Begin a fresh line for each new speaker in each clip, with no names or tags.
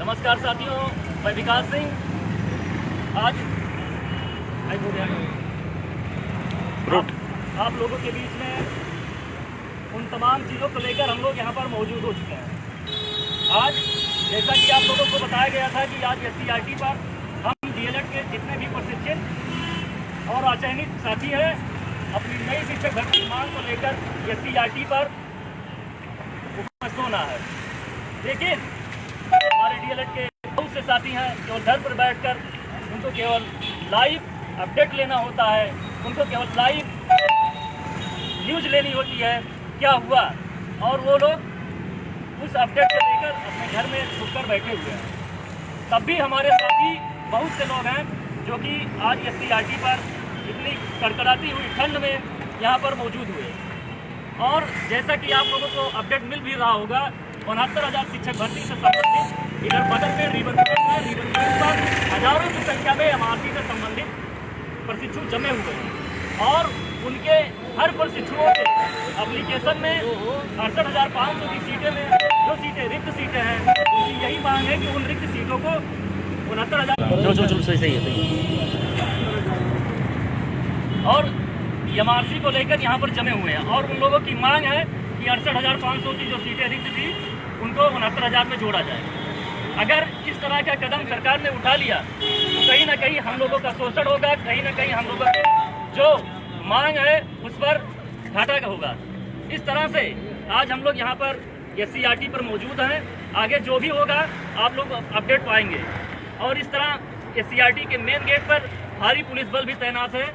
नमस्कार साथियों, मैं विकास सिंह। आज आप लोगों के बीच में उन तमाम चीज़ों को लेकर हम लोग यहाँ पर मौजूद हो चुके हैं। आज जैसा कि आप लोगों को बताया गया था कि आज SCRT पर हम DLED के जितने भी प्रशिक्षित और अचयनित साथी हैं अपनी नई शिक्षक भर्ती मांग को लेकर SCRT पर होना है। लेकिन हमारे DLED के बहुत से साथी हैं जो घर पर बैठकर उनको केवल लाइव अपडेट लेना होता है, उनको केवल लाइव न्यूज़ लेनी होती है क्या हुआ, और वो लोग उस अपडेट को लेकर अपने घर में छुपकर बैठे हुए हैं। तब भी हमारे साथी बहुत से लोग हैं जो कि आज SCRT पर इतनी कड़कड़ाती हुई ठंड में यहाँ पर मौजूद हुए। और जैसा कि आप लोगों को अपडेट मिल भी रहा होगा, 69,000 शिक्षक भर्ती से संबंधित इधर बदल में रिबन पर हजारों की संख्या में MRC से संबंधित प्रशिक्षु जमे हुए हैं और उनके हर प्रशिक्षुओं के एप्लीकेशन में 68,500 की सीटें में जो सीटें रिक्त सीटें हैं, उनकी यही मांग है कि उन रिक्त सीटों को 69,000 सही है और MRC को लेकर यहाँ पर जमे हुए हैं। और उन लोगों की मांग है कि 68,500 की जो सीटें रिक्त थी उनको 69,000 में जोड़ा जाए। अगर इस तरह का कदम सरकार ने उठा लिया तो कहीं ना कहीं हम लोगों का शोषण होगा, कहीं ना कहीं हम लोगों की जो मांग है उस पर घाटा होगा। इस तरह से आज हम लोग यहाँ पर SCRT पर मौजूद हैं। आगे जो भी होगा आप लोग अपडेट पाएंगे। और इस तरह SCRT के मेन गेट पर भारी पुलिस बल भी तैनात है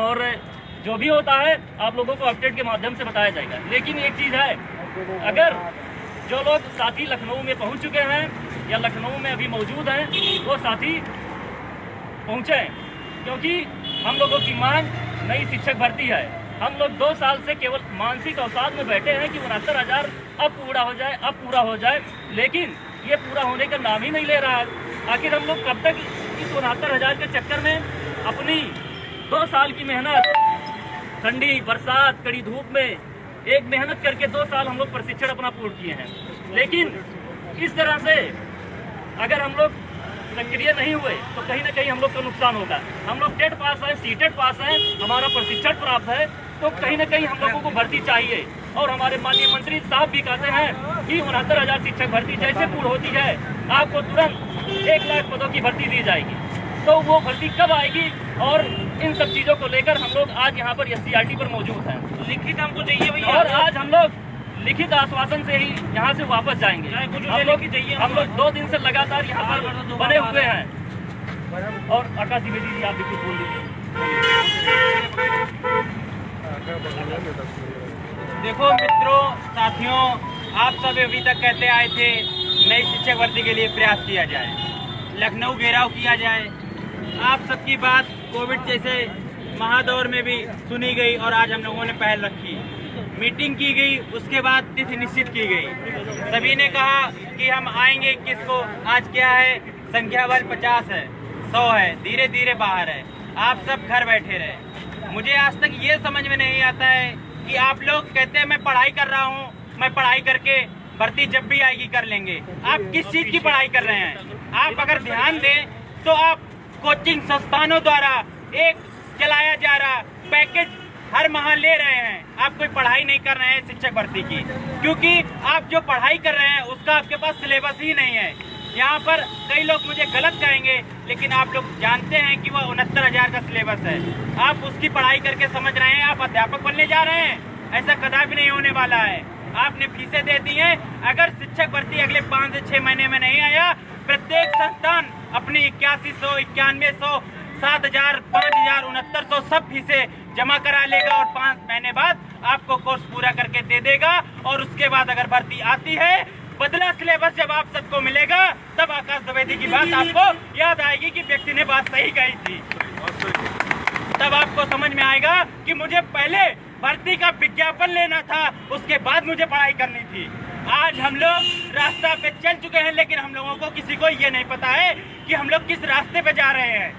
और जो भी होता है आप लोगों को अपडेट के माध्यम से बताया जाएगा। लेकिन एक चीज़ है, अगर जो लोग साथी लखनऊ में पहुंच चुके हैं या लखनऊ में अभी मौजूद हैं वो साथी पहुंचे, क्योंकि हम लोगों की मांग नई शिक्षक भर्ती है। हम लोग 2 साल से केवल मानसिक अवसाद में बैठे हैं कि 69,000 अब पूरा हो जाए, अब पूरा हो जाए, लेकिन ये पूरा होने का नाम ही नहीं ले रहा है। आखिर हम लोग कब तक इस 69,000 के चक्कर में अपनी 2 साल की मेहनत, ठंडी बरसात कड़ी धूप में एक मेहनत करके 2 साल हम लोग प्रशिक्षण अपना पूर्ण किए हैं। लेकिन इस तरह से अगर हम लोग सक्रिय नहीं हुए तो कहीं ना कहीं हम लोग का नुकसान होगा। हम लोग टेट पास हैं, सीटेट पास हैं, हमारा प्रशिक्षण प्राप्त है, तो कहीं ना कहीं हम लोगों को भर्ती चाहिए। और हमारे माननीय मंत्री साहब भी कहते हैं कि 69,000 शिक्षक भर्ती जैसे पूर्ण होती है आपको तुरंत 1 लाख पदों की भर्ती दी जाएगी। तो वो भर्ती कब आएगी, और इन सब चीज़ों को लेकर हम लोग आज यहाँ पर SCRT पर मौजूद हैं। लिखित हमको चाहिए भैया, और आज हम लोग लिखित आश्वासन से ही यहाँ से वापस जाएंगे। हम लोग 2 दिन से लगातार यहाँ पर बने हुए हैं। और आकाश द्विवेदी जी आप भी कुछ बोल दीजिए।
देखो मित्रों, साथियों, आप सब अभी तक कहते आए थे नई शिक्षक भर्ती के लिए प्रयास किया जाए, लखनऊ घेराव किया जाए। आप सबकी बात कोविड जैसे महादौर में भी सुनी गई और आज हम लोगों ने पहल रखी, मीटिंग की गई, उसके बाद तिथि निश्चित की गई। सभी ने कहा कि हम आएंगे 21 को। आज क्या है, संख्या बल 50 है, 100 है, धीरे धीरे बाहर है। आप सब घर बैठे रहे। मुझे आज तक ये समझ में नहीं आता है कि आप लोग कहते हैं मैं पढ़ाई कर रहा हूँ, मैं पढ़ाई करके भर्ती जब भी आएगी कर लेंगे। आप किस चीज़ की पढ़ाई कर रहे हैं? आप अगर ध्यान दें तो आप कोचिंग संस्थानों द्वारा एक चलाया जा रहा पैकेज हर माह ले रहे हैं। आप कोई पढ़ाई नहीं कर रहे हैं शिक्षक भर्ती की, क्योंकि आप जो पढ़ाई कर रहे हैं उसका आपके पास सिलेबस ही नहीं है। यहाँ पर कई लोग मुझे गलत कहेंगे, लेकिन आप लोग जानते हैं कि वह 69,000 का सिलेबस है। आप उसकी पढ़ाई करके समझ रहे हैं आप अध्यापक बनने जा रहे हैं? ऐसा कदापि नहीं होने वाला है। आपने फीसें दे दी हैं। अगर शिक्षक भर्ती अगले 5 से 6 महीने में नहीं आया, प्रत्येक संस्थान अपनी 8100, 9100, 7,000, 5,000, 6900 सब फीसें जमा करा लेगा और 5 महीने बाद आपको कोर्स पूरा करके दे देगा। और उसके बाद अगर भर्ती आती है, बदला सिलेबस जब आप सबको मिलेगा, तब आकाश द्विवेदी की बात आपको याद आएगी कि व्यक्ति ने बात सही कही थी। तब आपको समझ में आएगा कि मुझे पहले भर्ती का विज्ञापन लेना था, उसके बाद मुझे पढ़ाई करनी थी। आज हम लोग रास्ता पे चल चुके हैं, लेकिन हम लोगों को किसी को ये नहीं पता है कि हम लोग किस रास्ते पे जा रहे हैं।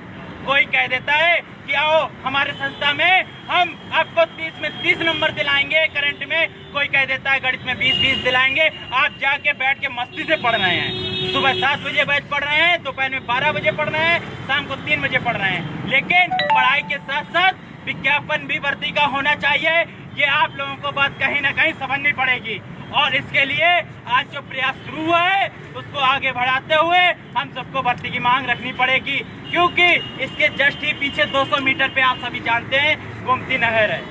कोई कह देता है कि आओ हमारे संस्था में हम आपको 30 में 30 नंबर दिलाएंगे करंट में, कोई कह देता है गणित में 20 दिलाएंगे। आप जाके बैठ के मस्ती से पढ़ रहे हैं, सुबह 7 बजे बैच पढ़ रहे हैं, दोपहर में 12 बजे पढ़ रहे हैं, शाम को 3 बजे पढ़ रहे हैं। लेकिन पढ़ाई के साथ साथ विज्ञापन भी भर्ती का होना चाहिए। ये आप लोगों को बात कहीं ना कहीं समझनी पड़ेगी और इसके लिए आज जो प्रयास शुरू हुआ है उसको आगे बढ़ाते हुए हम सबको भर्ती की मांग रखनी पड़ेगी, क्योंकि इसके जस्ट ही पीछे 200 मीटर पे आप सभी जानते हैं गोमती नहर है,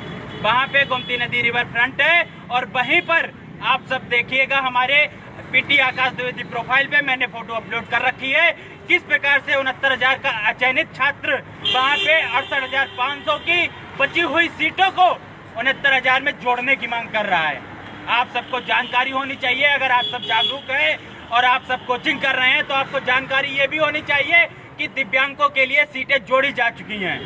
वहाँ पे गोमती नदी रिवर फ्रंट है और वहीं पर आप सब देखिएगा हमारे पीटी आकाश द्विवेदी प्रोफाइल पे मैंने फोटो अपलोड कर रखी है, किस प्रकार से 69,000 का अचयनित छात्र वहाँ पे 68,500 की बची हुई सीटों को 69,000 में जोड़ने की मांग कर रहा है। आप सबको जानकारी होनी चाहिए, अगर आप सब जागरूक हैं और आप सब कोचिंग कर रहे हैं तो आपको जानकारी ये भी होनी चाहिए कि दिव्यांगों के लिए सीटें जोड़ी जा चुकी हैं।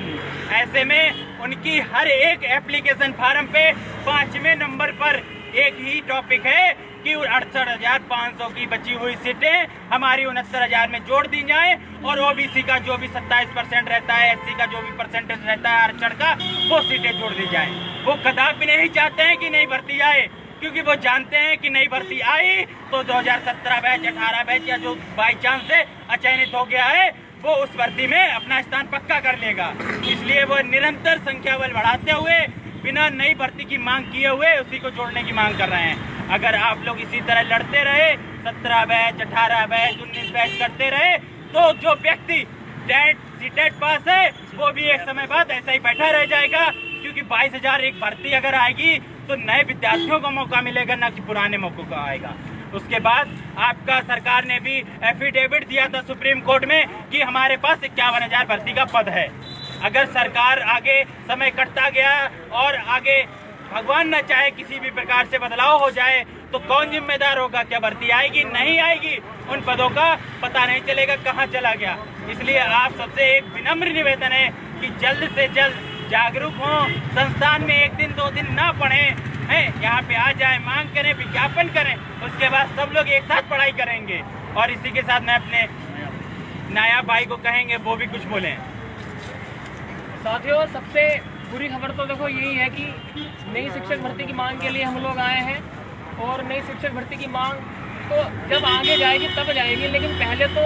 ऐसे में उनकी हर एक एप्लीकेशन फार्म पे 5वें नंबर पर एक ही टॉपिक है कि 68,500 की बची हुई सीटें हमारी 69,000 में जोड़ दी जाएं और ओबीसी का जो भी 27% रहता है, एससी का जो भी परसेंटेज रहता है आरक्षण का, वो सीटें जोड़ दी जाएं। वो कदापि नहीं चाहते हैं कि नई भर्ती आए, क्योंकि वो जानते हैं कि नई भर्ती आई तो 2017 बैच 18 बैच या जो बाई चांस से अचयनित हो गया है वो उस भर्ती में अपना स्थान पक्का कर लेगा। इसलिए वो निरंतर संख्या बल बढ़ाते हुए बिना नई भर्ती की मांग किए हुए उसी को जोड़ने की मांग कर रहे हैं। अगर आप लोग इसी तरह लड़ते रहे, 17 बैच 18 बैच 19 बैच करते रहे, तो जो व्यक्ति सीटेट पास है वो भी एक समय बाद ऐसा ही बैठा रह जाएगा, क्योंकि 22,000 एक भर्ती अगर आएगी तो नए विद्यार्थियों को मौका मिलेगा, ना कि पुराने मौकों का आएगा। उसके बाद आपका सरकार ने भी एफिडेविट दिया था सुप्रीम कोर्ट में कि हमारे पास 51,000 भर्ती का पद है। अगर सरकार आगे समय कटता गया और आगे भगवान न चाहे किसी भी प्रकार से बदलाव हो जाए तो कौन जिम्मेदार होगा? क्या भर्ती आएगी? नहीं आएगी, उन पदों का पता नहीं चलेगा कहाँ चला गया। इसलिए आप सबसे एक विनम्र निवेदन है कि जल्द से जल्द जागरूक हों, संस्थान में 1 दिन 2 दिन ना पढ़ें, हैं यहाँ पे आ जाए, मांग करें, विज्ञापन करें, उसके बाद सब लोग एक साथ पढ़ाई करेंगे। और इसी के साथ मैं अपने नायाब भाई को कहेंगे वो भी कुछ बोलें।
साथियों, सबसे बुरी खबर तो देखो यही है कि नई शिक्षक भर्ती की मांग के लिए हम लोग आए हैं और नई शिक्षक भर्ती की मांग तो जब आगे जाएगी तब जाएगी, लेकिन पहले तो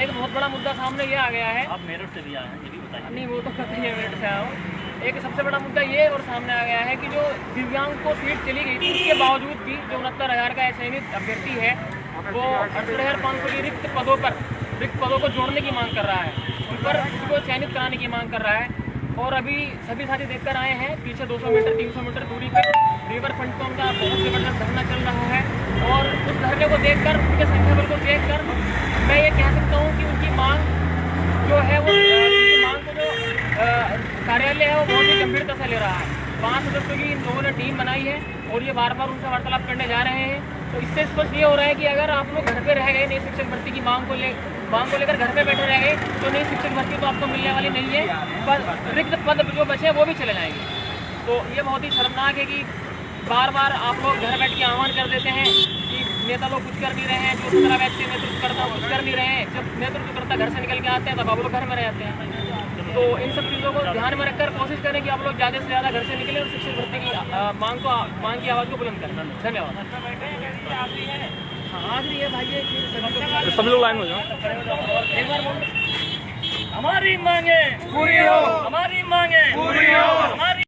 एक बहुत बड़ा मुद्दा सामने ये आ गया है।
आप मेरठ से भी आए हैं, ये भी बताइए।
नहीं, वो तो पता ही है, मेरठ से आया हूँ। एक सबसे बड़ा मुद्दा ये और सामने आ गया है कि जो दिव्यांग को सीट चली गई थी उसके बावजूद भी जो 69,000 का चयनित अभ्यर्थी है वो 68,500 की रिक्त पदों को जोड़ने की मांग कर रहा है, उन पर उसको चयनित कराने की मांग कर रहा है। और अभी सभी साथी देखकर आए हैं, पीछे 200 मीटर 300 मीटर दूरी पर रिवर फ्रंट पर उनका बहुत जबरदस्त धरना चल रहा है और उस धरने को देखकर, उनके संख्या बल को देखकर मैं ये कह सकता हूँ कि उनकी मांग जो है वो उनकी मांग को जो कार्यालय है वो बहुत ही गंभीरता से ले रहा है। 5 सदस्यों की इन लोगों ने टीम बनाई है और ये बार बार उनसे वार्तालाप करने जा रहे हैं। तो इससे स्पष्ट ये हो रहा है कि अगर आप लोग घर पे रह गए, नई शिक्षक भर्ती की मांग को लेकर घर पे बैठे रह गए तो नई शिक्षक भर्ती तो आपको मिलने वाली नहीं है, पर रिक्त पद जो बचे वो भी चले जाएंगे। तो ये बहुत ही शर्मनाक है कि बार बार आप लोग घर बैठ के आह्वान कर देते हैं कि नेता लोग कुछ कर नहीं रहे हैं, जो 17 बैच के नेतृत्व करता कुछ कर नहीं रहे हैं, जब नेतृत्व करता घर से निकल के आते हैं तब आप लोग घर में रहते हैं। तो इन सब चीज़ों को ध्यान में रखकर कोशिश करें कि आप लोग ज़्यादा से ज़्यादा घर से निकलें और शिक्षक भर्ती की मांग की आवाज़ को बुलंद करें। धन्यवाद। हाँ, आखिरी है भाई, ये
सब लोग लाइन में जाओ।
एक बार बोलो।
हमारी मांगे पूरी हो, हमारी मांगे पूरी हो, हमारी